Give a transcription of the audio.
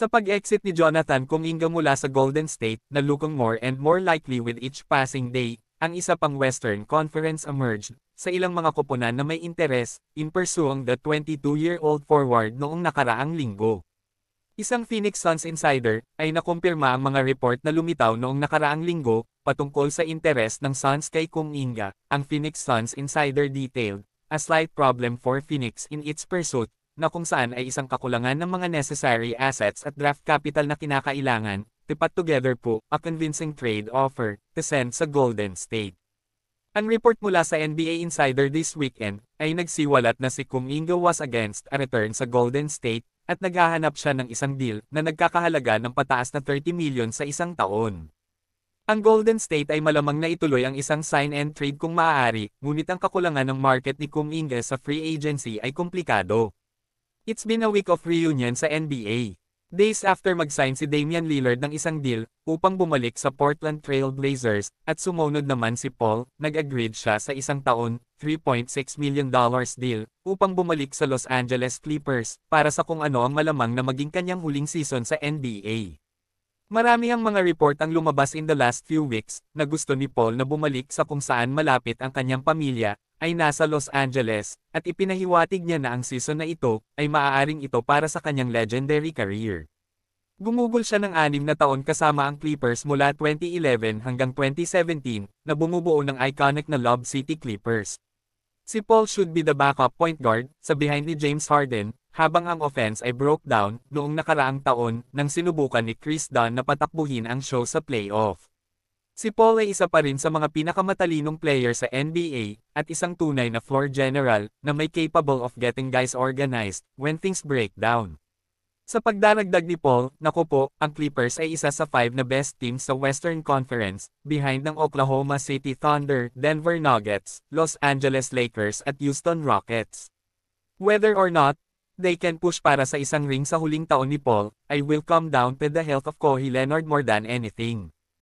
Sa pag-exit ni Jonathan Kuminga mula sa Golden State na looking more and more likely with each passing day, ang isa pang Western Conference emerged sa ilang mga koponan na may interes in pursuing the 22-year-old forward noong nakaraang linggo. Isang Phoenix Suns insider ay nakumpirma ang mga report na lumitaw noong nakaraang linggo patungkol sa interes ng Suns kay Kuminga. Ang Phoenix Suns insider detailed a slight problem for Phoenix in its pursuit, na kung saan ay isang kakulangan ng mga necessary assets at draft capital na kinakailangan, to put together po a convincing trade offer to send sa Golden State. Ang report mula sa NBA Insider this weekend ay nagsiwalat na si Kuminga was against a return sa Golden State at naghahanap siya ng isang deal na nagkakahalaga ng pataas na 30 million sa isang taon. Ang Golden State ay malamang na ituloy ang isang sign and trade kung maaari, ngunit ang kakulangan ng market ni Kuminga sa free agency ay komplikado. It's been a week of reunion sa NBA. Days after mag-sign si Damian Lillard ng isang deal upang bumalik sa Portland Trail Blazers at sumunod naman si Paul, nag-agreed siya sa isang taon, $3.6 million deal upang bumalik sa Los Angeles Clippers para sa kung ano ang malamang na maging kanyang huling season sa NBA. Marami ang mga report ang lumabas in the last few weeks na gusto ni Paul na bumalik sa kung saan malapit ang kanyang pamilya ay nasa Los Angeles, at ipinahiwatig niya na ang season na ito ay maaaring ito para sa kanyang legendary career. Gumugol siya ng 6 na taon kasama ang Clippers mula 2011 hanggang 2017 na bumubuo ng iconic na Lob City Clippers. Si Paul should be the backup point guard sa behind ni James Harden, habang ang offense ay broke down noong nakaraang taon nang sinubukan ni Chris Dunn na patakbuhin ang show sa playoff. Si Paul ay isa pa rin sa mga pinakamatalinong player sa NBA, at isang tunay na floor general na may capable of getting guys organized when things break down. Sa pagdaragdag ni Paul, naku po, ang Clippers ay isa sa 5 na best teams sa Western Conference, behind ng Oklahoma City Thunder, Denver Nuggets, Los Angeles Lakers at Houston Rockets. Whether or not they can push para sa isang ring sa huling taon ni Paul, I will come down to the health of Kawhi Leonard more than anything.